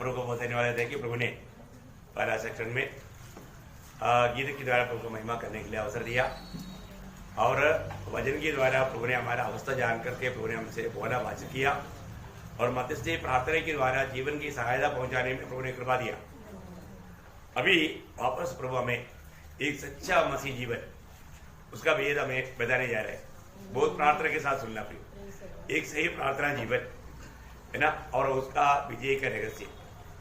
प्रभु को बहुत धन्यवाद है कि प्रभु ने पहला सेक्शन में गीत के द्वारा प्रभु को महिमा करने के लिए अवसर दिया और वचन के द्वारा प्रभु ने हमारा अवस्था जान करके प्रभु ने हमसे बोला वाचित किया और मध्यस्थी प्रार्थना के द्वारा जीवन की सहायता पहुंचाने में प्रभु ने कृपा दिया। अभी वापस प्रभु हमें एक सच्चा मसीह जीवन उसका भेद हमें बताने जा रहे हैं। बहुत प्रार्थना के साथ सुनना प्रिय, एक सही प्रार्थना जीवन है ना, और उसका विजय का रहस्य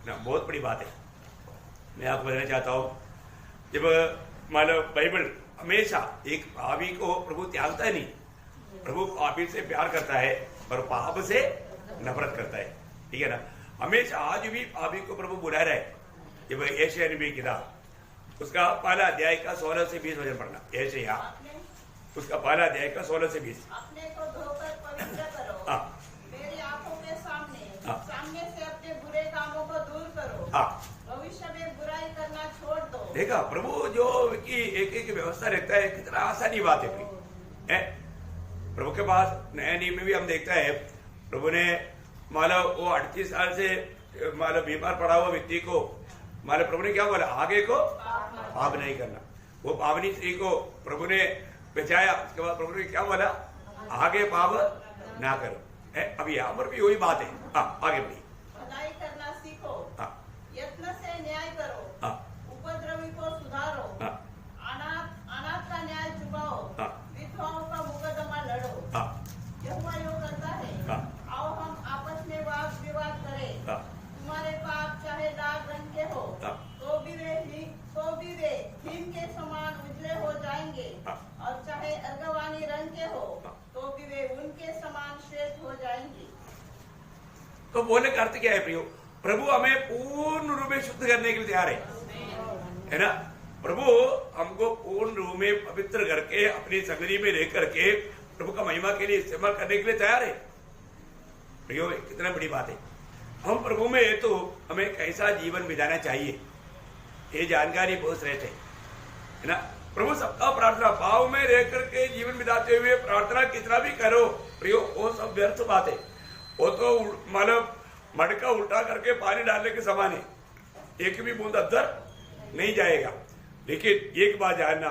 ना, बहुत बड़ी बात है। मैं आपको बताना चाहता हूँ, जब मान लो बाइबल हमेशा एक पापी को प्रभु त्यागता नहीं, प्रभु पापी से प्यार करता है और पाप से नफरत करता है, ठीक है ना। हमेशा आज भी पापी को प्रभु बुला रहा है। जब यशायाह नबी की किताब उसका पहला अध्याय का 16 से 20 वचन पढ़ना, यशायाह उसका पहला अध्याय का 16 से 20। अपने को धोकर पवित्र करो, मेरी आंखों के सामने से अपने बुरे कामों को दूर करो, भविष्य में बुराई करना छोड़ दो। देखा प्रभु जो की एक व्यवस्था रहता है, कितना आसानी बात है। प्रभु के पास नया नियम में भी हम देखता है, प्रभु ने मान लो वो 38 साल से मान लो बीमार पड़ा हुआ व्यक्ति को मान लो प्रभु ने क्या बोला, आगे को पाप नहीं करना। वो पावनी स्त्री को प्रभु ने बचाया, उसके बाद प्रभु ने क्या बोला, आगे पाप ना करो। अब यहाँ पर भी वही बात है। आगे बढ़िए। भलाई करना सीखो, यत्न से न्याय करो, उपद्रवी को सुधारो, अनाथ का न्याय चुकाओ, विधवाओं का मुकदमा लड़ो। यहोवा यूं करता है, आओ हम आपस में वाद विवाद करें। तुम्हारे पाप चाहे लाल रंग के हो तो भी वे हिम के समान उजले हो जाएंगे, और चाहे अर्गवानी रंग के हो तो भी वे उनके समान श्वेत हो जाएंगे। तो बोलने का अर्थ क्या है प्रियो, प्रभु हमें पूर्ण रूप में शुद्ध करने के लिए तैयार है ना। प्रभु हमको पूर्ण रूप में पवित्र करके अपनी संगति में रह करके प्रभु का महिमा के लिए इस्तेमाल करने के लिए तैयार है। प्रियो कितना बड़ी बात है। हम प्रभु में है तो हमें कैसा जीवन बिताना चाहिए ये जानकारी बहुत रहते है ना। प्रभु सबका प्रार्थना भाव में रह करके जीवन बिताते हुए प्रार्थना कितना भी करो प्रियो, वो सब व्यर्थ बात है। वो तो मतलब मटका उल्टा करके पानी डालने के समान है, एक भी बूंद अंदर नहीं जाएगा। लेकिन एक बात जानना,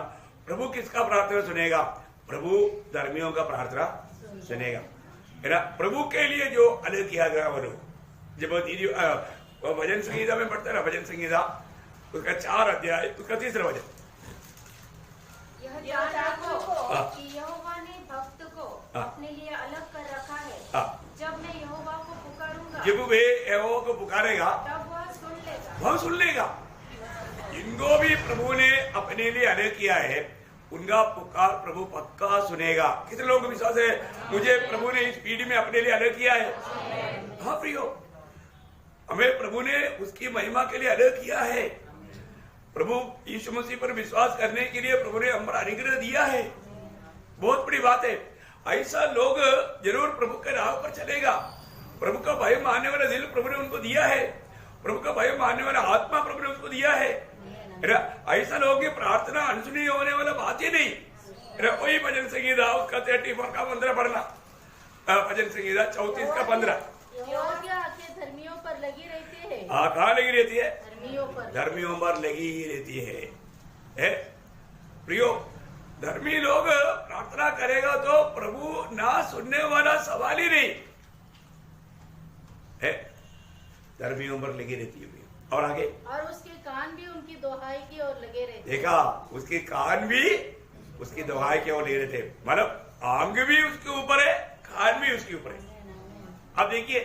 प्रभु किसका प्रार्थना सुनेगा, प्रभु धर्मियों का प्रार्थना सुनेगा, है ना। प्रभु के लिए जो अलग किया गया वो जब दीदी भजन संगीता में पढ़ते ना, भजन संगीता उसका 4 अध्याय उसका 3रा वचन, यह जानो कि यहोवा ने भक्त को अपने लिए अलग कर रखा है। जब मैं यहोवा को पुकारूंगा, जब वे यहोवा को पुकारेगा तब वह सुन लेगा। वह सुन लेगा। इनको भी प्रभु ने अपने लिए अलग किया है, उनका पुकार प्रभु पक्का सुनेगा। कितने लोगों को विश्वास है मुझे प्रभु ने इस पीढ़ी में अपने लिए अलग किया है? हाँ प्रियो, हमें प्रभु ने उसकी महिमा के लिए अलग किया है। प्रभु यीशु मसीह पर विश्वास करने के लिए प्रभु ने हम पर अनुग्रह दिया है। बहुत बड़ी बात है। ऐसा लोग जरूर प्रभु के राह पर चलेगा। प्रभु का भय मानने वाला दिल प्रभु ने उनको दिया है, प्रभु का भय मानने वाला आत्मा प्रभु ने उनको दिया है। ऐसा लोग की प्रार्थना अनसुनी होने वाला बात ही नहीं। वही भजन संगीता उसका 34 का 15 पढ़ना, भजन संगीता 34 का 15। धर्मियों पर लगी रहती है। कहाँ लगी रहती है? धर्मियों पर लगी ही रहती है। प्रियो, धर्मी लोग प्रार्थना करेगा तो प्रभु ना सुनने वाला सवाल ही नहीं है। धर्मियों पर लगी रहती है। और आगे, और उसके कान भी उनकी दोहाई की ओर लगे रहते। देखा, उसके कान भी उसकी दोहाई की ओर लगे रहते, मतलब आंग भी उसके ऊपर है, कान भी उसके ऊपर है। अब देखिए,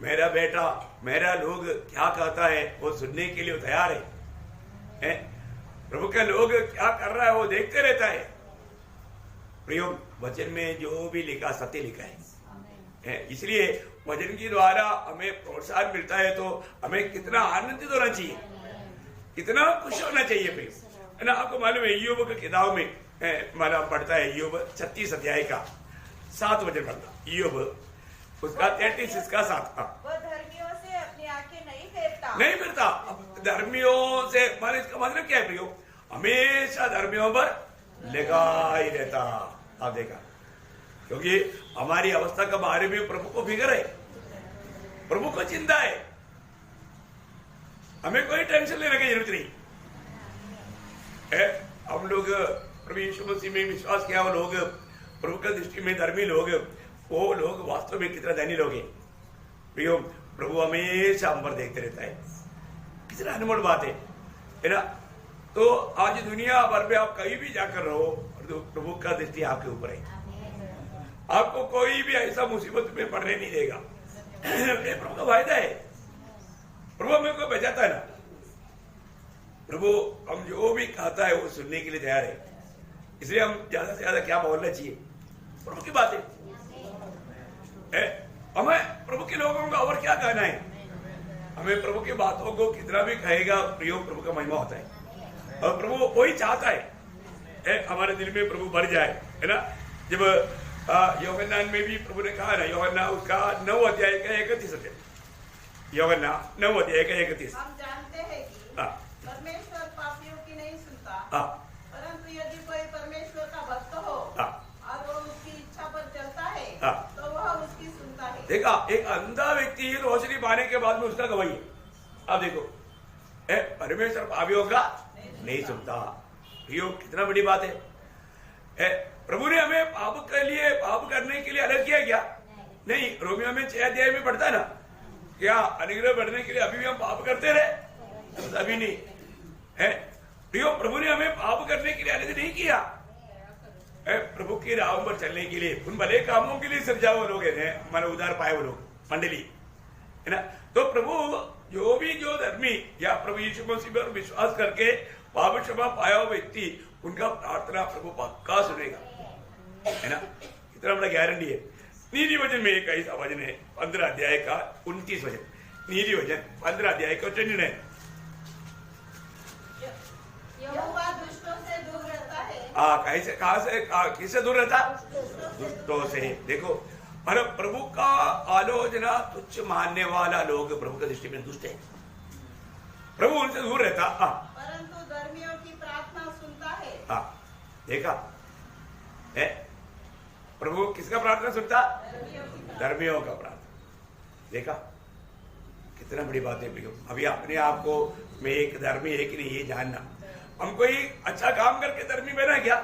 मेरा बेटा मेरा लोग क्या कहता है वो सुनने के लिए तैयार है। प्रभु के लोग क्या कर रहा है वो देखते रहता है। प्रियो, वचन में जो भी लिखा सत्य लिखा है, इसलिए वचन के द्वारा हमें प्रोत्साहन मिलता है तो हमें कितना आनंदित होना चाहिए, कितना खुश होना चाहिए प्रियो, है ना। आपको मालूम है ईयोब की किताब में मालूम पढ़ता है, ईयोब 36 अध्याय का 7 वचन पढ़ता, ईयोब उसका 33 का 7। वह धर्मियों से अपनी आंखें नहीं फेरता। धर्मियों से माने इसका मतलब क्या है प्रियो, हमेशा धर्मियों पर लगा ही रहता। आप देखा, क्योंकि हमारी अवस्था के बारे में प्रभु को फिक्र प्रभु को चिंता है, हमें कोई टेंशन लेने की जरूरत नहीं है। हम लोग प्रभु यीशु मसीह में विश्वास किया वो लोग, प्रभु की दृष्टि में धर्मी लोग, वो लोग वास्तव में कितना धनी लोग हैं। प्रियो, प्रभु हमेशा हम पर देखते रहता है, कितना अनमोल बात है ना। तो आज दुनिया भर में आप कहीं भी जाकर रहो, तो प्रभु का दृष्टि आपके ऊपर है, आपको कोई भी ऐसा मुसीबत में पड़ने नहीं देगा। ये प्रभु का वायदा है, प्रभु हमें को बचाता है ना। प्रभु हम जो भी कहता है वो सुनने के लिए तैयार है, इसलिए हम ज्यादा से ज्यादा क्या बोलना चाहिए, प्रभु की बात है। हमें प्रभु के लोगों को और क्या कहना है, हमें प्रभु की बातों को कितना भी कहेगा, प्रियो प्रभु का महिमा होता है। और प्रभु वही चाहता है हमारे दिल में प्रभु भर जाए, है ना। जब यूहन्ना में भी प्रभु ने कहा ना, यूहन्ना उसका 9 अध्याय का 31 है, यूहन्ना 9 अध्याय का 31। हम जानते हैं कि परमेश्वर पापियों की नहीं सुनता, परंतु यदि कोई परमेश्वर का भक्त हो और वो उसकी इच्छा पर चलता है तो वह उसकी सुनता है। देखा, एक अंधा व्यक्ति रोशनी पाने के बाद में उसका गवाही है। अब देखो, परमेश्वर पापियों का नहीं सुनता, प्रियो कितना बड़ी बात है। प्रभु ने हमें पाप के लिए, पाप करने के लिए अलग किया क्या? नहीं। रोमियो में 6 अध्याय में पढ़ता ना, क्या अनुग्रह बढ़ने के लिए अभी भी हम पाप करते रहे? अभी नहीं है प्रियो। प्रभु ने हमें पाप करने के लिए अलग नहीं किया, प्रभु की राह पर चलने के लिए, उन भले कामों के लिए सजा वो लोग हैं, हमारे उधार पाए वो लोग मंडली, है ना। तो प्रभु जो धर्मी या प्रभु यीशु मसीह पर विश्वास करके पाप क्षमा पाया हुआ व्यक्ति, उनका प्रार्थना प्रभु पक्का सुनेगा, है ना। इतना बड़ा गारंटी है। नीति वचन में एक ऐसा वचन है, 15 अध्याय का 29 वचन, नीति वचन 15 अध्याय का 29। यहोवा दुष्टों से दूर रहता है। कैसे, कहां से, किससे दूर रहता? दुष्टों से। देखो, और प्रभु का आलोचना तुच्छ मानने वाला लोग प्रभु की दृष्टि में दुष्ट है, प्रभु उनसे दूर रहता। परंतु धर्मियों की प्रार्थना सुनता है। देखा है, प्रभु किसका प्रार्थना सुनता? धर्मियों का प्रार्थना। देखा कितना बड़ी बात है। अभी अपने आप को मैं एक धर्मी है कि नहीं ये जानना, हम कोई अच्छा काम करके धर्मी बना क्या?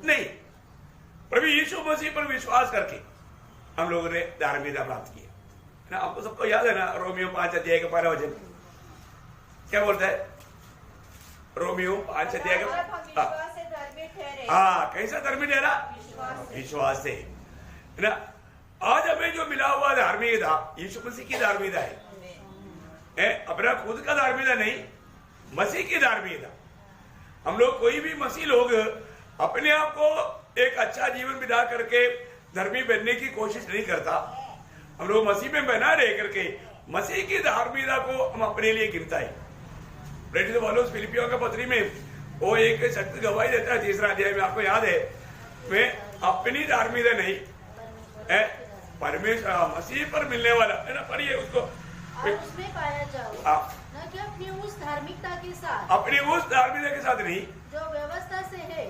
नहीं, प्रभु यीशु मसीह पर विश्वास करके हम लोगों ने धार्मिकता प्राप्त की है ना। आपको सबको याद है ना, रोमियो 5 अध्याय का 12 वचन क्या बोलता है? रोमियो 5 अध्याय का, कैसा धर्मी ठहरा? विश्वास से, है ना। आज हमें जो मिला हुआ धार्मिकता यीशु मसीह की धार्मिकता है, अपना खुद का धार्मिकता नहीं, मसीह की धार्मिकता। हम लोग कोई भी मसीह लोग अपने आप को एक अच्छा जीवन बिता करके धर्मी बनने की कोशिश नहीं करता। हम लोग मसीह में बना रह करके मसीह की धार्मिकता को हम अपने लिए गिनता है। फिलिपियों का पत्री में वो एक शक्ति गवाही देता है 3 अध्याय में, आपको याद है, मैं अपनी धार्मिकता नहीं, परमेश्वर मसीह पर मिलने वाला, है ना। पढ़िए उसको। उसमें पाया जाओ, न कि अपनी उस धार्मिकता के साथ, अपनी उस धार्मिकता के साथ नहीं जो व्यवस्था से है,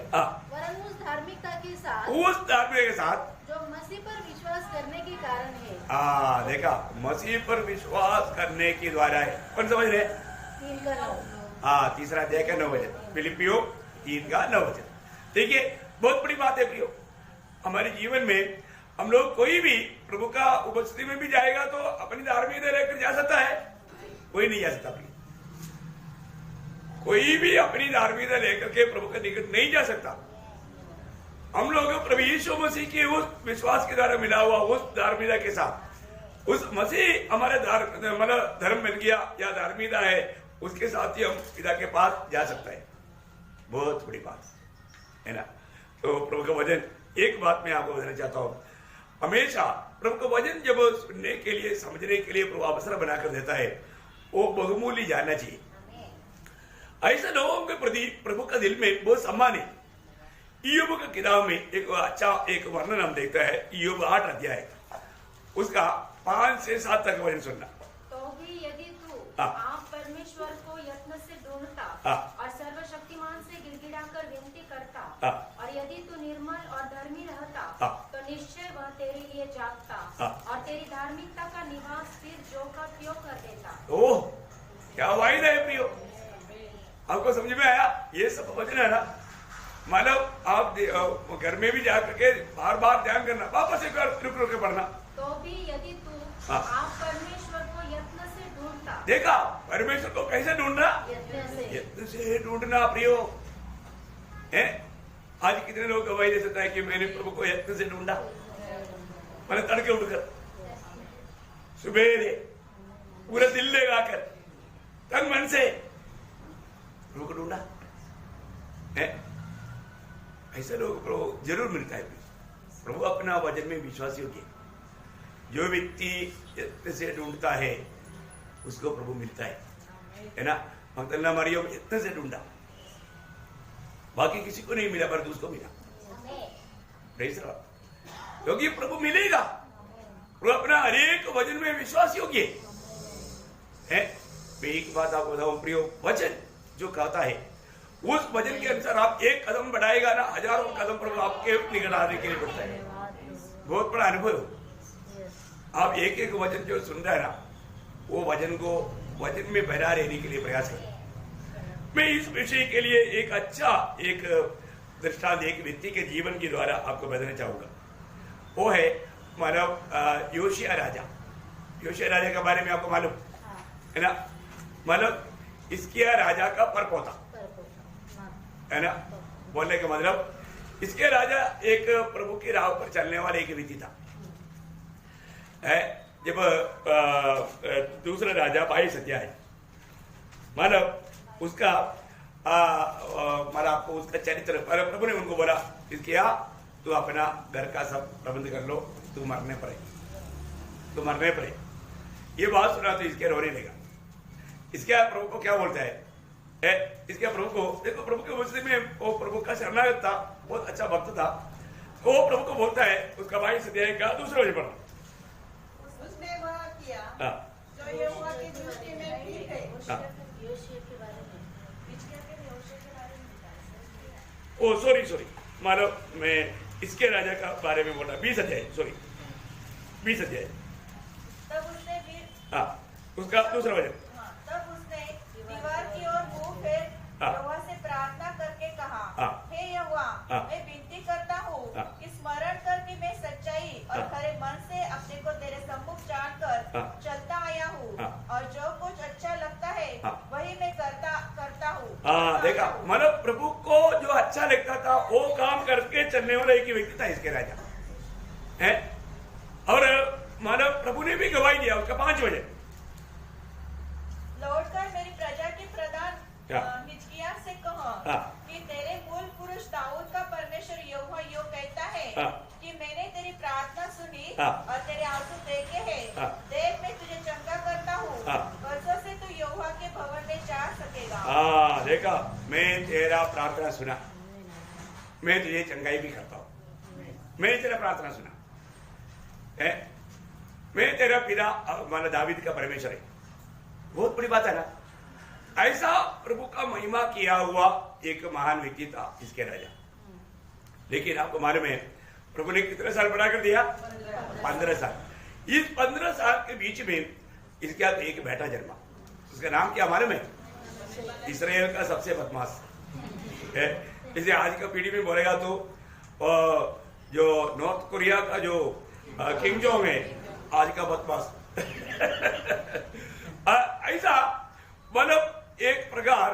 वरन उस धार्मिकता के साथ, उस धार्मिकता के साथ जो मसीह पर विश्वास करने के कारण है। देखा, मसीह पर विश्वास करने के द्वारा है। कौन समझ रहे? 3 अध्याय का 9 वचन, फिलिपियो 3 का 9 वचन। देखिए बहुत बड़ी बात है प्रियो, हमारे जीवन में हम लोग कोई भी प्रभु का उपस्थिति में भी जाएगा तो अपनी धार्मिकता लेकर जा सकता है? कोई नहीं जा सकता। कोई भी अपनी धार्मिकता लेकर के प्रभु के निकट नहीं जा सकता। हम लोग प्रभु यीशु मसीह के उस विश्वास के द्वारा मिला हुआ उस धार्मिकता के साथ, उस मसीह हमारा धर्म मिल गया या धार्मिकता है, उसके साथ ही हम पिता के पास जा सकता है। बहुत बड़ी बात है ना। तो प्रभु का वचन, एक बात मैं आपको बताना चाहता हूँ, हमेशा प्रभु का वचन जब सुनने के लिए, समझने के लिए प्रभु अवसर बनाकर देता है, वो बहुमूल्य जानना चाहिए। ऐसे लोगों के प्रति प्रभु का दिल में बहुत सम्मान है। इय्योब की किताब में एक वर्णन हम देखते हैं, इय्योब 8 अध्याय, उसका 5 से 7 तक वचन सुनना। तो भी यदि तू आप परमेश्वर को यत्न से ढूंढता और सर्वशक्तिमान से गिड़गिड़ाकर विनती करता, और यदि तू निर्मल और धर्मी रहता, तो निश्चय वह तेरे लिए जागता और तेरी धार्मिकता का निवास फिर जो ओह क्या वाइड है प्रियो, आपको समझ में आया? ये सब वचन है ना, मतलब आप घर में भी जाकर के बार बार ध्यान करना, वापस एक बार रुक रुक के पढ़ना। तो भी यदि तू आप परमेश्वर को यत्न से ढूंढता। देखा परमेश्वर को कैसे ढूंढना? यत्न से ढूंढना प्रियो है। आज कितने लोग गवाही दे सकता है कि मैंने प्रभु को यत्न से ढूंढा? मैंने तड़के उठकर सुबह पूरा दिल लगाकर तन मन से प्रभु को ढूंढा है। ऐसे लोग प्रभु जरूर मिलता है। प्रभु अपना वचन में विश्वासी हो गया। जो व्यक्ति यत्न से ढूंढता है उसको प्रभु मिलता है ना। मगदलेना मरियम यत्न से ढूंढा, बाकी किसी को नहीं मिला, पर उसको मिला। क्योंकि प्रभु मिलेगा। प्रभु अपना हर एक वचन में विश्वासी हो गए है। मैं एक बात आपको बताऊं प्रियो, वचन जो कहता है उस वचन के अनुसार आप एक कदम बढ़ाएगा ना, हजारों कदम प्रभु आपके निकट आने के लिए बढ़ता है। बहुत बड़ा अनुभव। आप एक एक वचन जो सुन रहे हैं ना, वो वचन को वचन में बना रहने के लिए प्रयास करें। मैं इस विषय के लिए एक अच्छा एक दृष्टांत एक व्यक्ति के जीवन के द्वारा आपको बताना चाहूंगा। वो है मानव योशिया राजा। योशिया राजा के बारे में आपको मालूम है ना, मतलब इसके राजा का परपोता है ना। बोलने का मतलब इसके राजा एक प्रभु के राह पर चलने वाले एक व्यक्ति था है। जब दूसरा राजा भाई सत्या है, मतलब उसका मतलब आपको उसका चरित्र, प्रभु ने उनको बोला इसके तू अपना घर का सब प्रबंध कर लो, तू मरने पड़े। ये बात सुना तो इसके रोने लगा। इसके प्रभु को क्या बोलता है इसके प्रभु को देखो, प्रभु के वचन में वो प्रभु का शरणागत था, बहुत अच्छा भक्त था। वो प्रभु को बोलता है उसका भाई सत्या का दूसरा वचन पढ़ना। उसने वह किया जो यहोवा की दृष्टि में ठीक है। ओ सॉरी मानो मैं इसके राजा का बारे में बोला 20 अध्याय। तब उसने उसका दूसरा वचन। तब उसने दीवार की ओर मुंह फेर यहोवा से प्रार्थना करके कहा, हे यहोवा, मैं विनती करता हूँ कि स्मरण कर कि मैं सच्चाई और खरे मन से अपने को तेरे सम्मुख जानकर चलता आया हूँ, और जो कुछ अच्छा लगता है वही मैं करता हूँ। देखा, मतलब प्रभु को जो अच्छा लगता था वो काम करके चलने वाला एक ही व्यक्ति था इसके राजा है। और मानव प्रभु ने भी गवाही दिया उसका 5 बजे लौटकर मेरी प्रजा के प्रधान हिजकिय्याह से कहो कि तेरे मूल पुरुष दाऊद का परमेश्वर यहोवा यो कहता है कि मैंने तेरी प्रार्थना सुनी और तेरे आंसू देखे हैं। देख मैं तुझे चंगा करता हूँ, वर्षों से तू यहोवा के भवन में जा सकेगा। देखा, मैं तेरा प्रार्थना सुना, मैं तुझे चंगाई भी करता हूँ। मैं तेरा प्रार्थना सुना है, मैं तेरा पिता माना दावीद का परमेश्वर है। बहुत बड़ी बात है ना। ऐसा प्रभु का महिमा किया हुआ एक महान व्यक्ति था इसके राजा। लेकिन आपको मालूम है प्रभु ने कितने साल बड़ा कर दिया? 15 साल। इस 15 साल के बीच में इसका एक बेटा जन्मा। उसका नाम क्या मालूम है? इस्राएल का सबसे बदमाश है। इसे आज का पीढ़ी में बोलेगा तो जो नॉर्थ कोरिया का जो किंग जोंग है आज का बदमाश। ऐसा मतलब एक प्रकार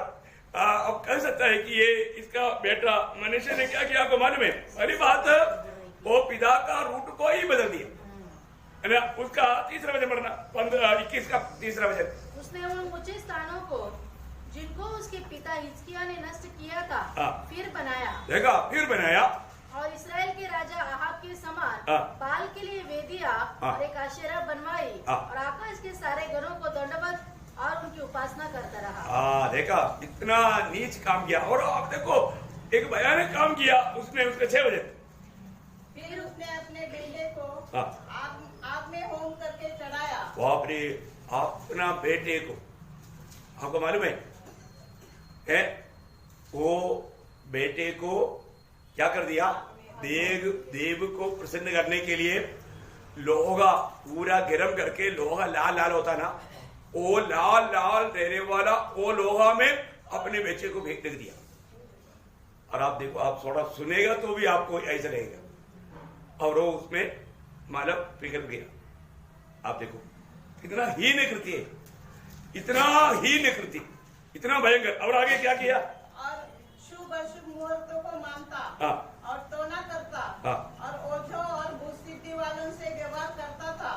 अब कह सकता है कि ये इसका बेटा मनुष्य ने क्या किया आपको मालूम है? पहली बात वो पिता का रूट को ही बदल दिया है ना। उसका तीसरा वचन पढ़ना 21 का तीसरा वचन। उसने उन ऊंचे स्थानों को जिनको उसके पिता हिजकिय्याह ने नष्ट किया था फिर बनाया। देखा, फिर बनाया। और इस्राएल के राजा आहाब के समान बाल के लिए वेदियां और एक आशेरा बनवाई और आकाश के सारे गणों को दंडवत और उनकी उपासना करता रहा। देखा, इतना नीच काम किया। और आप देखो एक भयानक काम किया उसने। उसके 6 बजे फिर उसने अपने बेटे को आग में होम करके चढ़ाया। बाप रे, अपना बेटे को, आपको मालूम है वो बेटे को क्या कर दिया? देव को प्रसन्न करने के लिए लोहा पूरा गर्म करके, लोहा लाल लाल होता ना, वो लाल लाल रहने वाला वो लोहा में अपने बच्चे को फेंक दिया। और आप देखो, आप थोड़ा सुनेगा तो भी आपको ऐसा लगेगा, और वो उसमें मतलब पिघल गया। आप देखो कितना हीन कृत्य है, इतना हीन कृत्य, इतना भयंकर। और आगे क्या किया? और शुभ अशुभ मुहूर्तों को मानता और टोना करता और ओझों और भूत सिद्धि वालों से व्यवहार करता था।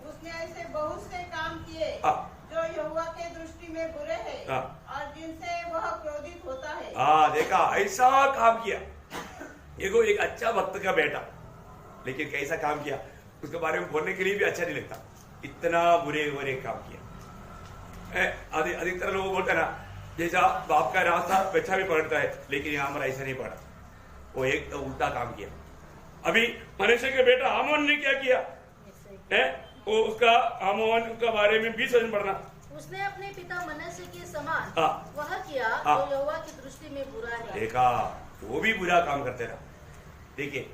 उसने ऐसे बहुत से काम किए जो यहोवा के दृष्टि में बुरे हैं और जिनसे वह क्रोधित होता है। देखा, ऐसा काम किया। देखो, एक अच्छा भक्त का बेटा, लेकिन कैसा काम किया उसके बारे में बोलने के लिए भी अच्छा नहीं लगता। इतना बुरे बुरे काम किया। अधिकतर लोग बोलते हैं ना, जैसा बाप का रास्ता बच्चा भी पढ़ता है, लेकिन यहाँ पर ऐसा नहीं पढ़ा। वो एक तो उल्टा काम किया। अभी मनुष्य के बेटा आमोन ने क्या किया है? वो उसका आमोन का बारे में 20 वचन पढ़ना। उसने अपने पिता मनुष्य के समान वह किया जो यहोवा की दृष्टि में बुरा है। देखा, वो भी बुरा काम करते रहा। देखिए,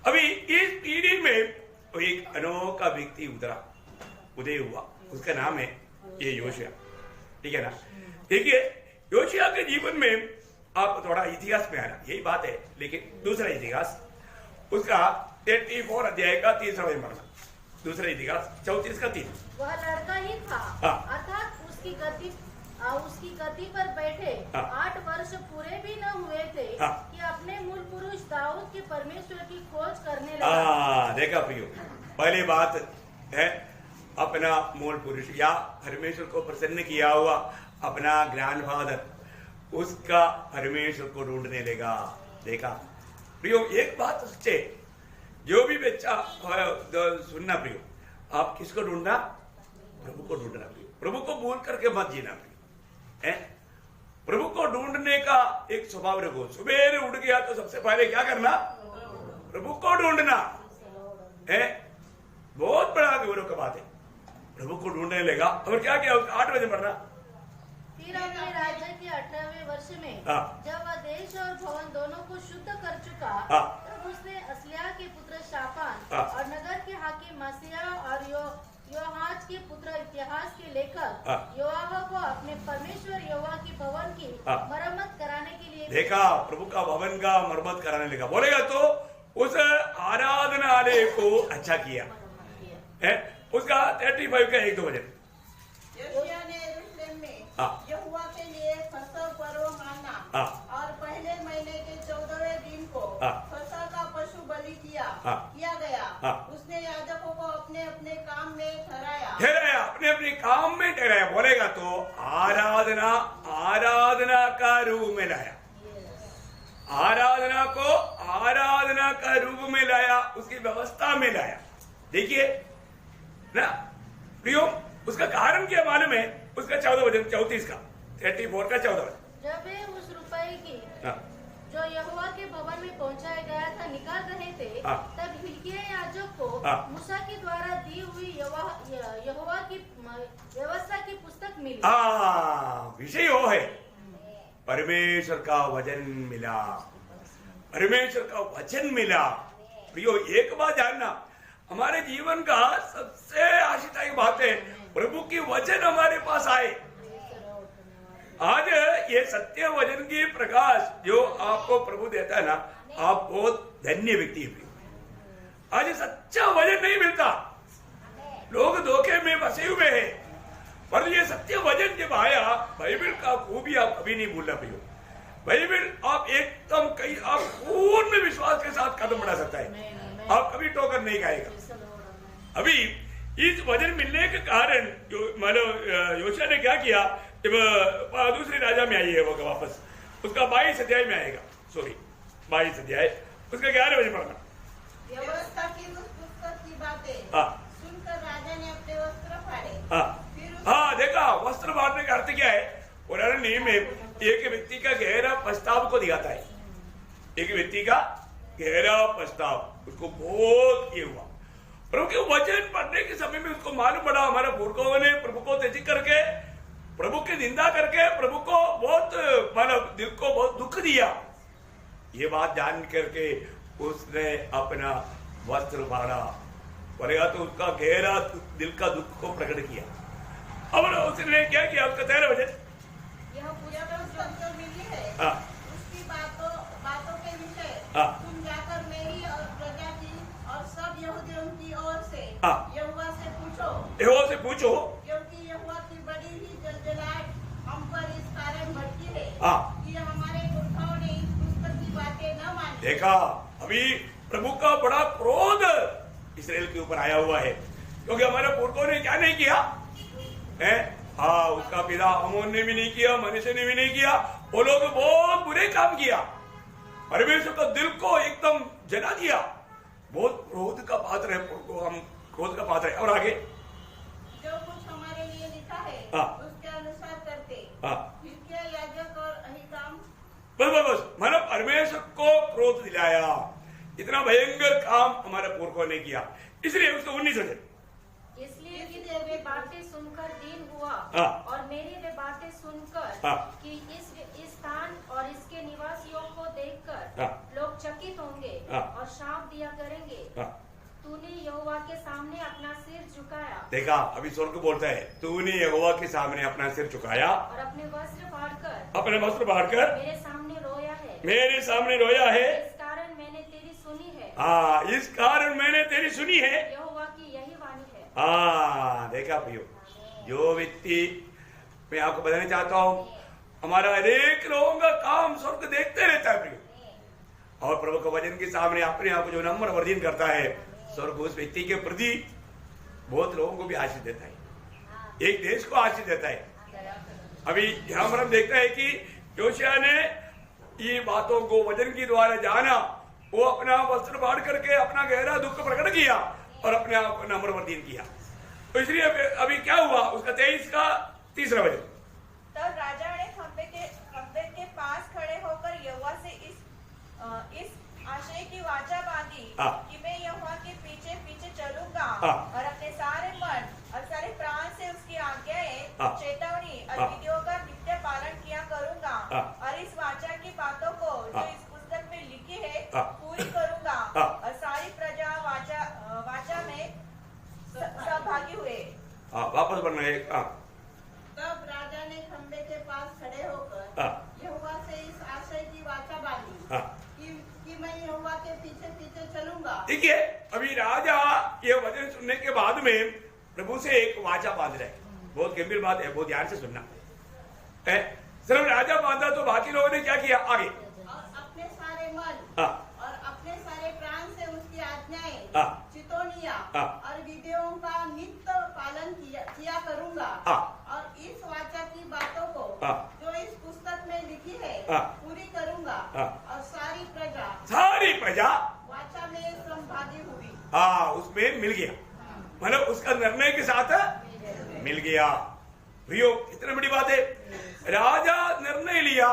अभी इस पीढ़ी में तो एक अनोखा व्यक्ति उदय हुआ, उसका नाम है ये योशिया। ठीक है ना? देखिए, योशिया के जीवन में आप थोड़ा इतिहास में आना, यही बात है, लेकिन दूसरा इतिहास उसका 34 अध्याय का 3 पढ़ना। दूसरा इतिहास 34 का 3। वह लड़का ही था, अर्थात उसकी गद्दी पर बैठे 8 वर्ष पूरे भी न हुए थे कि अपने मूल पुरुष दाऊद के परमेश्वर की खोज करने लगा। देखा प्रियो, पहली बात है अपना मूल पुरुष या परमेश्वर को प्रसन्न किया हुआ अपना ग्रैंडफादर, उसका परमेश्वर को ढूंढने लगा। देखा प्रियो, एक बात सच्चे, जो भी बच्चा सुनना प्रियो, आप किसको ढूंढना? प्रभु को ढूंढना प्रियो। प्रभु को भूल करके मत जीना प्रियो। प्रभु को ढूंढने का एक स्वभाव रखो। सुबह उठ गया तो सबसे पहले क्या करना? प्रभु को ढूंढना है। बहुत बड़ा गौरव का बात है। प्रभु को ढूंढने लगा और क्या किया? 8 बजे पढ़ना। फिर अपने राज्य के 18वें वर्ष में जब वह देश और भवन दोनों को शुद्ध कर चुका, तब उसने असल्याह के पुत्र शापान और नगर के हाकिम मासिया और योआहाज के पुत्र इतिहास के लेखक योआह को अपने परमेश्वर यहोवा की भवन की मरम्मत कराने के लिए देखा। प्रभु का भवन का मरम्मत कराने लगा। बोलेगा तो उस आराधनालय को अच्छा किया है। उसका 35 का 1-2 वचन। योशिया ने यरूशलेम में यहोवा के लिए फसह पर्व माना और पहले महीने के 14वें दिन को फसह का पशु बलि किया गया। उसने याजकों को अपने अपने काम में ठहराया, अपने अपने काम में ठहराया। बोलेगा तो आराधना का रूप में लाया। आराधना को आराधना का रूप में लाया, उसकी व्यवस्था में लाया। देखिए ना प्रियो, उसका कारण क्या मालूम है? उसका 14 वचन 34 का 34 का 14 वचन। जब वे उस रुपए की जो यहोवा के भवन में पहुंचाया गया था निकाल रहे थे, तब हिल्किय्याह याजक को मूसा के द्वारा दी हुई यहोवा की व्यवस्था की पुस्तक मिली। विषय वो है, परमेश्वर का वचन मिला। परमेश्वर का वचन मिला। प्रियो, एक बात जानना, हमारे जीवन का सबसे आशीर्वाद बात है प्रभु की वचन हमारे पास आए। आज ये सत्य वचन की प्रकाश जो आपको प्रभु देता है ना, आप बहुत धन्य व्यक्ति है। आज सच्चा वचन नहीं मिलता, लोग धोखे में फंसे हुए हैं। पर ये सत्य वचन जब आया, बाइबल का खूबी आप कभी नहीं भूलना प्रियो। बाइबल आप एकदम आप पूर्ण विश्वास के साथ कदम बढ़ा सकता है, आप कभी टोकर नहीं खाएगा। अभी इस वचन मिलने के कारण जो मतलब योशिया ने क्या किया, जब दूसरे राजा में आई है वो वापस, उसका 22 अध्याय में आएगा, 22 अध्याय उसका 11 बजे पढ़ना। व्यवस्था की पुस्तक की बातें सुनकर राजा ने अपने वस्त्र फाड़े। देखा, वस्त्र फाड़ने का अर्थ क्या है? पुराने नियम में एक व्यक्ति का गहरा पछताव को दिखाता है। एक व्यक्ति का गहरा पछताव, उसको बहुत ये हुआ। प्रभु के वचन पढ़ने के समय में उसको मालूम पड़ा, हमारे पूर्वजों ने प्रभु को त्याग करके, प्रभु की निंदा करके प्रभु को बहुत मतलब दिल को बहुत दुख दिया। ये बात जान करके उसने अपना वस्त्र फाड़ा। बोलेगा तो उसका गहरा दिल का दुख को प्रकट किया। अब उसने क्या किया, उसका 13 वचन, यह पुस्तक जो मिली है उसकी बातों के विषय तुम जाकर मेरी और प्रजा की और सब यहूदियों की ओर से यहोवा से पूछो, क्योंकि यहोवा की बड़ी ही जलजलाहट हम पर इस कारण भड़की है कि हमारे पुरखाओं ने इस पुस्तक की बातें न मानी। देखा, अभी प्रभु का बड़ा क्रोध इस्राएल के ऊपर आया हुआ है, क्योंकि हमारे पुरखों ने क्या नहीं किया है। उसका पिता अमोन ने भी नहीं किया, मनुष्य ने भी नहीं किया, वो लोग बहुत बुरे काम किया, परमेश्वर का दिल को एकदम जला दिया, बहुत क्रोध का पात्र है, हम क्रोध का पात्र है। और आगे जो कुछ हमारे लिए लिखा है उसके अनुसार करते, हिजकिय्याह याजक और अहीकाम, बस मानो परमेश्वर को क्रोध दिलाया, इतना भयंकर काम हमारे पुरखों ने किया, इसलिए उसको 19 वचन, इसलिए कि वे बातें सुनकर दीन हुआ और मेरी वे बातें सुनकर कि इस स्थान और इसके निवासियों को देखकर लोग चकित होंगे और श्राप दिया करेंगे। तूने यहोवा के सामने अपना सिर झुकाया। देखा, अभी स्वर्ग बोलता है, तूने यहोवा के सामने अपना सिर झुकाया और अपने वस्त्र फाड़कर मेरे सामने रोया है, इस कारण मैंने तेरी सुनी है। इस कारण मैंने तेरी सुनी है, यहोवा की यही वाणी है। देखा प्रियो, जो व्यक्ति, मैं आपको बताना चाहता हूँ, हमारा हरेक लोगों का काम स्वर्ग देखते रहता है प्रियो, और प्रभु के वचन के सामने अपने आप को जो नम्र वर्जन करता है, स्वर्ग उस व्यक्ति के प्रति बहुत लोगों को भी आशीष देता है, एक देश को आशीष देता है। अभी यहाँ पर हम देखते हैं कि योशिया ने ये बातों को वचन के द्वारा जाना, वो अपना वस्त्र फाड़ करके अपना गहरा दुख प्रकट किया और अपने आप को नम्र वर्जन किया। तो इसलिए अभी क्या हुआ, उसका 23 का 3रा वचन, तब राजा ने खंबे के पास खड़े होकर यहोवा से इस आशय की वाचा बांधी कि मैं यहोवा के पीछे पीछे चलूंगा और अपने सारे मन और सारे प्राण से उसकी आज्ञाएं, चेतावनी और विधियों का नित्य पालन किया करूंगा और इस वाचा की बातों को जो इस पुस्तक में लिखी है पूरी करूंगा। और सारी प्रजा वाचा में सहभागी हुए। वापस बढ़ना है। तब राजा ने खंबे के पास खड़े होकर यहोवा से इस आशय की वाचा बांधी कि मैं यहोवा के पीछे पीछे चलूंगा। देखिए, अभी राजा ये वचन सुनने के बाद में प्रभु से एक वाचा बांध रहे, बहुत गंभीर बात है, बहुत ध्यान से सुनना है। सिर्फ राजा बांधा तो बाकी लोगों ने क्या किया, आगे और अपने सारे मन और अपने सारे प्राण से उसकी आज्ञाएं, चितौनियां और विधियों का नित्य पालन किया करूंगा और इस वाचा की बातों को जो इस पुस्तक में लिखी है पूरी करूंगा। और सारी प्रजा वाचा में सहभागी हुई। उसमें मिल गया, मतलब उसका निर्णय के साथ मिल गया। प्रियो, इतनी बड़ी बात है, राजा निर्णय लिया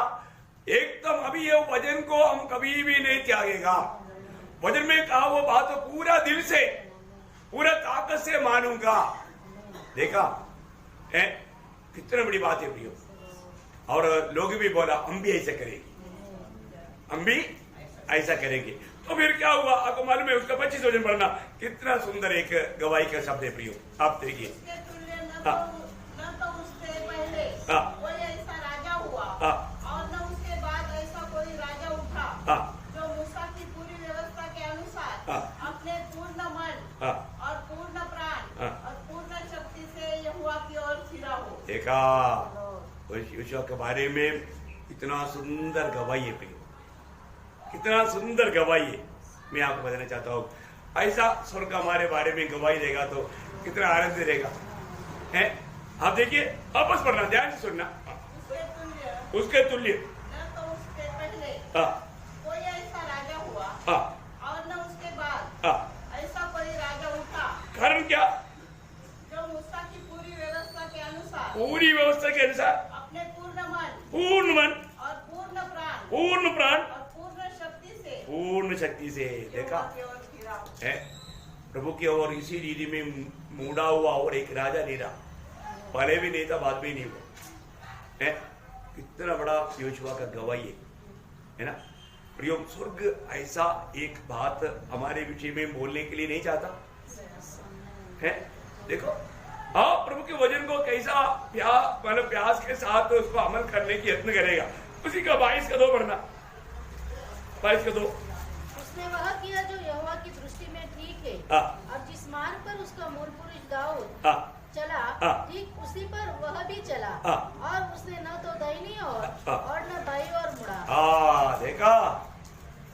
एकदम, अभी ये वचन को हम कभी भी नहीं त्यागेगा। वचन में कहा वो बात पूरा दिल से, पूरा ताकत से मानूंगा। देखा है, कितनी बड़ी बात है प्रियो। और लोग भी बोला हम भी ऐसा करेंगे, हम भी ऐसा करेंगे। तो फिर क्या हुआ, आपको मालूम है, उसका 25 वचन पढ़ना, कितना सुंदर एक गवाही का शब्द है प्रियो। आप देखिए, न तो उससे पहले कोई ऐसा राजा हुआ और न उसके बाद ऐसा कोई राजा उठा जो मूसा की पूरी व्यवस्था के अनुसार अपने पूर्ण मन और पूर्ण प्राण और पूर्ण शक्ति से यहोवा की ओर फिरा हो। देखा, यहोशुआ के बारे में इतना सुंदर गवाही है प्रियो, कितना सुंदर गवाही है। मैं आपको बताना चाहता हूँ, ऐसा स्वर्ग हमारे बारे में गवाही देगा तो कितना आनंद रहेगा। है, आप देखिए, वापस पढ़ना, ध्यान से सुनना। उसके तुल्य न तो उसके पहले कोई ऐसा राजा हुआ और न उसके बाद ऐसा कोई राजा उठा। कारण क्या, जो मूसा की पूरी व्यवस्था के अनुसार अपने पूर्ण मन और पूर्ण प्राण और पूर्ण शक्ति से देखा है, प्रभु की ओर इसी रीति में मुड़ा हुआ और एक राजा नहीं रहा, पहले भी नहीं था, बाद में नहीं हुआ है। कितना बड़ा यहोशुआ का गवाही है ना प्रियो। स्वर्ग ऐसा एक बात हमारे विषय में बोलने के लिए नहीं चाहता है। देखो, और प्रभु के वचन को कैसा मतलब प्यास के साथ उसको अमल करने की यत्न करेगा, उसी का 22 का 2 पढ़ना। 22 का 2। उसने वह किया जो यहोवा की दृष्टि में ठीक है, और जिस मार्ग पर उसका मूल पुरुष दाऊद चला, ठीक उसी पर वह भी चला, और उसने न तो दाहिनी और न बाई ओर मुड़ा। देखा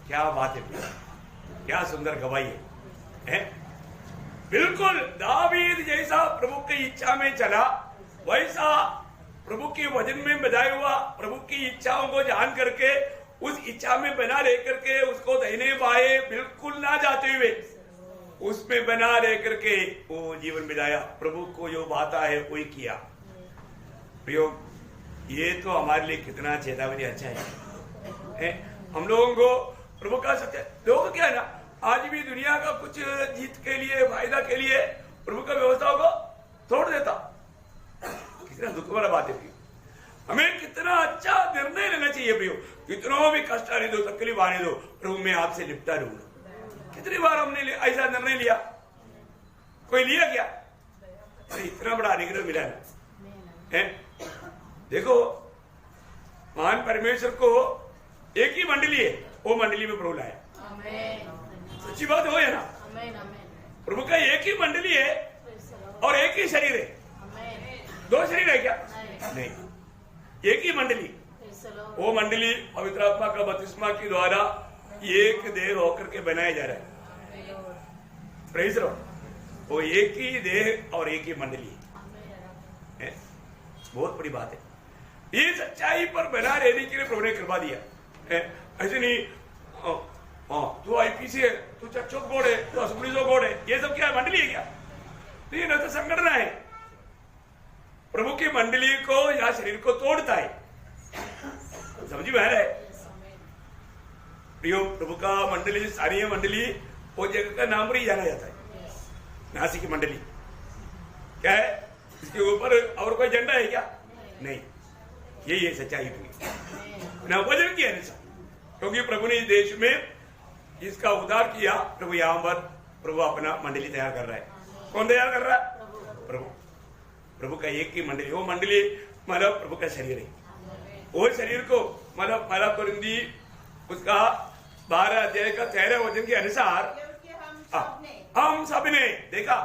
क्या बात है, क्या सुंदर गवाही है। बिल्कुल दावीद जैसा प्रभु की इच्छा में चला, वैसा प्रभु के वचन में बधाया हुआ प्रभु की इच्छाओं को जान करके उस इच्छा में बना रह करके उसको दाहिने बाएं बिल्कुल ना जाते हुए उसमें बना रह करके वो जीवन बिताया। प्रभु को जो बाता है वही किया। प्रियो, ये तो हमारे लिए कितना चेतावनी अच्छा है। हम लोगों को प्रभु का सत्य, लोग क्या है ना, आज भी दुनिया का कुछ जीत के लिए, फायदा के लिए प्रभु का व्यवस्थाओं को तोड़ देता। कितना दुख वाला बात है प्रियो। हमें कितना अच्छा निर्णय लेना चाहिए प्रियो। कितना भी कष्ट आने दो, तकलीफ आने दो, प्रभु मैं आपसे निपटा लूंगा। कितनी बार हमने ऐसा निर्णय लिया? कोई लिया क्या? अरे इतना बड़ा अनुग्रह मिला है। देखो, महान परमेश्वर को एक ही मंडली है, वो मंडली में प्रभु लाया। सच्ची बात हो है ना? प्रभु का एक ही मंडली है और एक ही शरीर है। 2 शरीर है क्या? नहीं, एक ही मंडली। वो मंडली पवित्र आत्मा का बपतिस्मा के द्वारा एक देह होकर के बनाया जा रहा है। Praise the Lord. वो एक ही देह और एक ही मंडली है। बहुत बड़ी बात है। ये सच्चाई पर बना रहने के लिए प्रभु ने कृपा दिया। ऐसे नहीं तू आईपीसी है, तू चर्चों गोड है, तू असुबलीजो गोड है, ये सब क्या है? मंडली है क्या? ये न तो संगठन है। प्रभु की मंडली को या शरीर को तोड़ता है। समझ में आ रहा है प्रियो? प्रभु का मंडली, सारी मंडली, वो जगह का नाम ही जाना जाता है, नासिक मंडली। क्या है इसके ऊपर? और कोई झंडा है क्या? नहीं। यही है सच्चाई पूरी ना वचन की अनुसार, क्योंकि प्रभु ने इस देश में इसका उद्धार किया। प्रभु यहाँ पर प्रभु अपना मंडली तैयार कर रहा है। कौन तैयार कर रहा है? प्रभु। प्रभु का एक ही मंडली, वो मंडली मतलब प्रभु का शरीर है। वो शरीर को मतलब पहला कुरिन्थी उसका 12 अध्याय का 13 वचन के अनुसार हम सब ने देखा,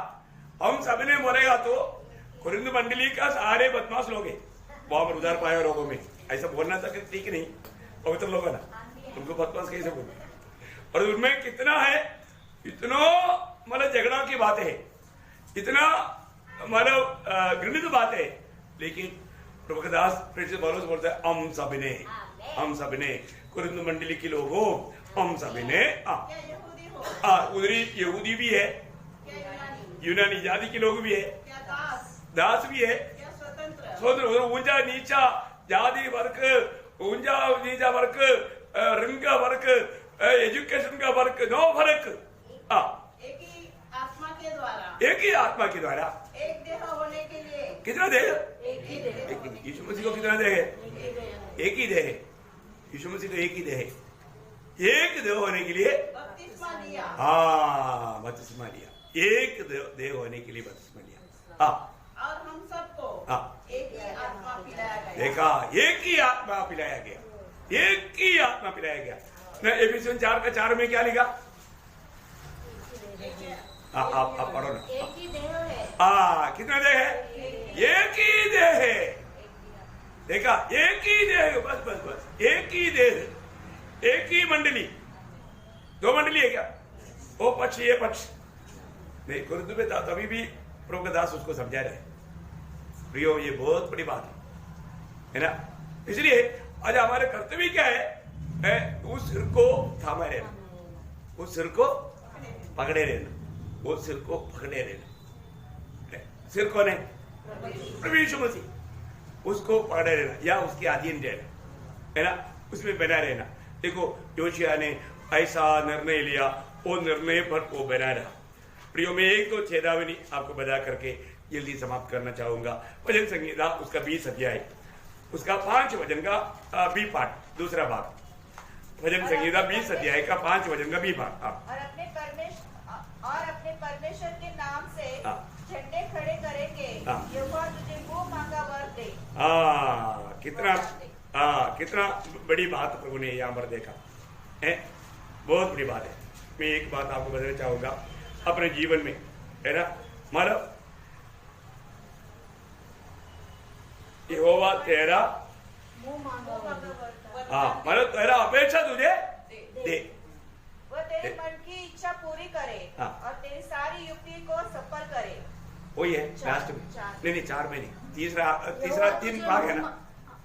हम सब ने बोलेगा तो कुरिन्थ मंडली का सारे बदमाश लोग हैं, वहां पर उधार पाए लोगों में ऐसा बोलना था कि ठीक नहीं, पवित्र लोग ना, उनको बदमाश कैसे बोलते? और उनमें कितना है, इतना मतलब झगड़ा की बातें है, इतना मतलब घृणित बातें है, लेकिन प्रभु के दास प्रेषित पौलुस बोलता है हम सब ने कुरिन्थ मंडली के लोगों, हम सब ने उधरी यहूदी भी है, यूनानी जाति के लोग भी है, दास भी है, स्वतंत्र, ऊंचा नीचा जाति वर्ग, ऊंचा नीचा वर्ग, रंग का वर्ग, एजुकेशन का वर्ग, नो फर्क। एक ही आत्मा के द्वारा, एक ही आत्मा के द्वारा एक देह होने के लिए। कितना देह? एक ही देह। यीशु मसीह को कितना देह है? एक ही देह है। यीशु मसीह को एक ही देह है। एक देह होने के लिए बपतिस्मा दिया। हाँ, बपतिस्मा दिया। एक देह होने के लिए बपतिस्मा दिया। और हम सबको एक ही आत्मा पिलाया गया। देखा, एक ही आत्मा पिलाया गया, एक ही आत्मा पिलाया गया। एफिसियंस 4:4 में क्या लिखा? आप पढ़ो ना। एक ही देह है। कितना देह है? एक ही देह है। देखा, एक ही देह है। बस बस बस, एक ही देह, एक ही मंडली। 2 मंडली है क्या? वो पक्ष, ये पक्ष नहीं। कुरिन्थ में था तभी भी प्रभु का दास उसको समझा रहे। प्रियो, ये बहुत बड़ी बात है ना? इसलिए आज हमारे कर्तव्य क्या है? उस सिर को थामे रहना, उस सिर को पकड़े रहना, वो सिर को पकड़े रहना। सिर कौन है? प्रभु यीशु मसीह। उसको पकड़े रहना या उसके अधीन रहना, है ना? उसमें बना रहना। देखो, योशिया ने ऐसा निर्णय लिया, वो निर्णय पर वो बना रहा। प्रियो, में एक तो चेतावनी आपको बता करके जल्दी समाप्त करना चाहूंगा। भजन संहिता उसका 20 अध्याय, उसका 5 वचन का बी पाठ, दूसरा भाग। भजन संहिता 20 अध्याय का 5 वचन का बी पाठ। और अपने परमेश्वर के नाम से झंडे खड़े करेंगे यहोवा तुझे वो मांगा वर दे। कितना बड़ी बात प्रभु ने यहाँ पर देखा है, बहुत बड़ी बात है। मैं एक बात आपको बताना चाहूंगा अपने जीवन में, है ना, मतलब यहोवा तेरा मतलब तेरा अपेक्षा तुझे दे, वो तेरे मन की इच्छा पूरी करे और तेरी सारी युक्ति को सफल करे। वही है लास्ट में, नहीं 4 में नहीं, तीसरा 3 भाग है ना,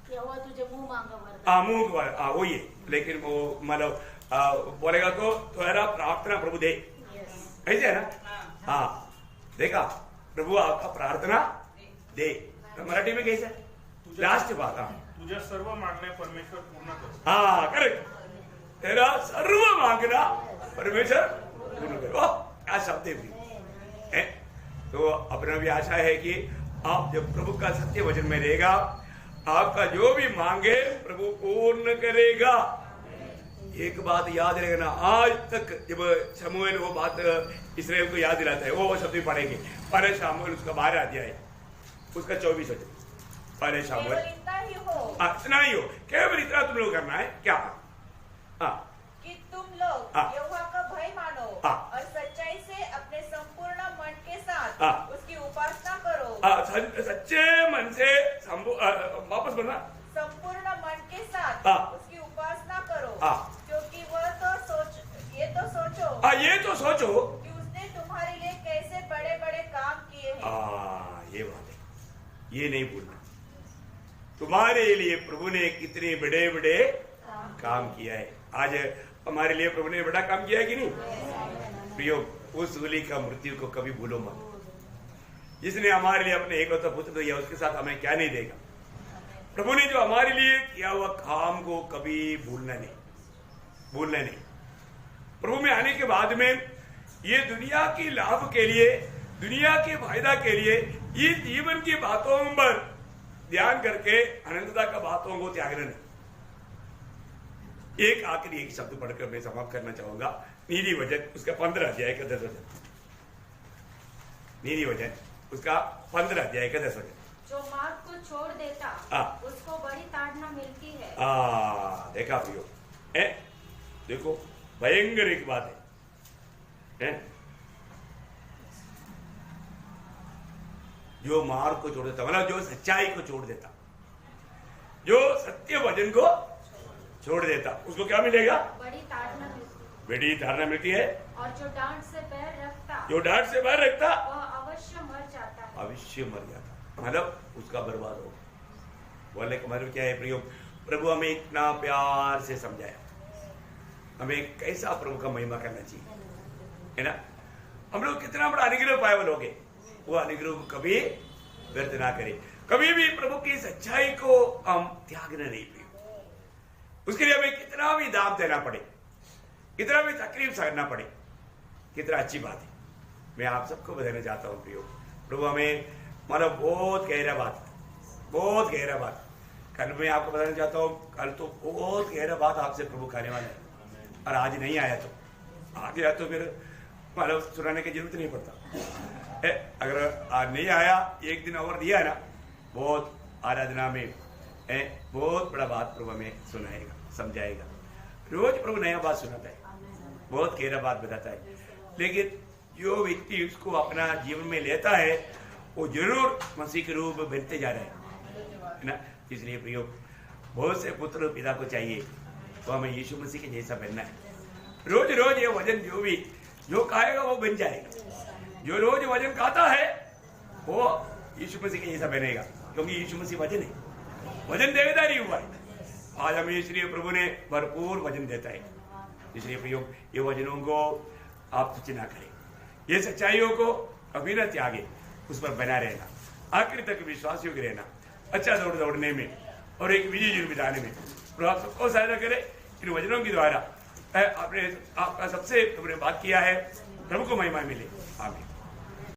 तुझे मुंह मांगा मुंह वही है, लेकिन वो मतलब बोलेगा तो तेरा प्रार्थना प्रभु दे, ऐसे है ना। हाँ देखा, प्रभु आपका प्रार्थना दे, तो मराठी में कैसे लास्ट बात, तुझे सर्व मांगणे परमेश्वर पूर्ण कर। हाँ करेक्ट, तेरा सर्व मांगना परमेश्वर पूर्ण करो, क्या शब्द है। तो अपना भी आशा है कि आप जब प्रभु का सत्य वचन में रहेगा, आपका जो भी मांगे प्रभु पूर्ण करेगा। एक बात याद रखना, आज तक जब शमूएल वो बात इस्राएल को याद दिलाता है, वो शब्द भी पढ़ेंगे, पहले शमूएल उसका 12 अध्याय उसका 24 वचन, पहले शमूएल इतना ही हो, केवल इतना तुम लोग करना है क्या, कि तुम लोग यहोवा का भय मानो और सच्चाई से अपने संपूर्ण मन के साथ उसकी उपासना करो। सच्चे मन से वापस बोलना, संपूर्ण मन के साथ उसकी उपासना करो, क्योंकि वह तो ये तो सोचो कि उसने तुम्हारे लिए कैसे बड़े बड़े काम किए हैं। ये बात है, ये नहीं भूलना, तुम्हारे लिए प्रभु ने कितने बड़े बड़े काम किया है। आज हमारे लिए प्रभु ने बड़ा काम किया है कि नहीं प्रियो, उस सूली का मृत्यु को कभी भूलो मत, जिसने हमारे लिए अपने एकलौता पुत्र दिया, उसके साथ हमें क्या नहीं देगा। प्रभु ने जो हमारे लिए किया हुआ काम को कभी भूलना नहीं। प्रभु में आने के बाद में ये दुनिया की लाभ के लिए, दुनिया के फायदा के लिए, ये जीवन की बातों पर ध्यान करके अनंतता का बातों को त्यागना नहीं। एक आखिरी एक शब्द पढ़कर मैं समाप्त करना चाहूंगा, नीति वचन उसका 15 अध्याय का 10 वचन, नीति वचन उसका 15 अध्याय का 10 वचन। जो मार्ग को छोड़ देता उसको बड़ी ताड़ना मिलती है। देखा प्रियो, देखो भयंकर एक बात है, जो मार्ग को छोड़ देता, मतलब जो सच्चाई को छोड़ देता, जो सत्य वचन को छोड़ देता, उसको क्या मिलेगा, बड़ी ताड़ना मिलती है। और जो डांट से पैर रखता वह अवश्य मर जाता, मतलब उसका बर्बाद हो। बोले मतलब क्या है प्रियो, प्रभु हमें इतना प्यार से समझाया, हमें कैसा प्रभु का महिमा करना चाहिए, है ना। हम लोग कितना बड़ा अनुग्रह पाए हुए लोग हैं, वो अनुग्रह को कभी व्यर्थ ना करें, कभी भी प्रभु की सच्चाई को हम त्यागना नहीं प्रियो। उसके लिए हमें कितना भी दाम देना पड़े, कितना भी तकलीफ सहना पड़े, कितना अच्छी बात है। मैं आप सबको बताना चाहता हूँ प्रियो, प्रभु हमें मतलब बहुत गहरा बात कल मैं आपको बताना चाहता हूँ, कल तो बहुत गहरा बात आपसे प्रभु खाने वाला है, और आज नहीं आया तो आ गया तो फिर मतलब सुनाने की जरूरत नहीं पड़ता। अगर आज नहीं आया, एक दिन और दिया है ना, बहुत आराधना में बहुत बड़ा बात प्रभु हमें सुनाएगा, समझाएगा। रोज प्रभु नया बात सुनाता है, बहुत गहरा बात बताता है, लेकिन जो व्यक्ति उसको अपना जीवन में लेता है वो जरूर मसीह के रूप बनते जा रहे है ना। इसलिए प्रियो, बहुत से पुत्र पिता को चाहिए, तो हमें यीशु मसीह के जैसा बनना है। रोज रोज ये वजन जो खाएगा वो बन जाएगा, जो रोज वजन खाता है वो यीशु मसीह के जैसा बनेगा, क्योंकि यीशु मसीह वजन है, वजन देवेदारी हुआ है। आज हमें इसलिए प्रभु ने भरपूर वजन देता है। इसलिए प्रियो, ये वजनों को आप तुच्छ ना करें, ये सच्चाइयों को कभी न त्यागे, उस पर बना रहना, आखिर तक विश्वास योग्य रहना, अच्छा दौड़ने में और एक विजय जीवन बिताने में प्रभु आप सबको सहायता करे। इन वचनों के द्वारा आपने आपका सबसे तुमने बात किया है, प्रभु को महिमा मिले। आमीन।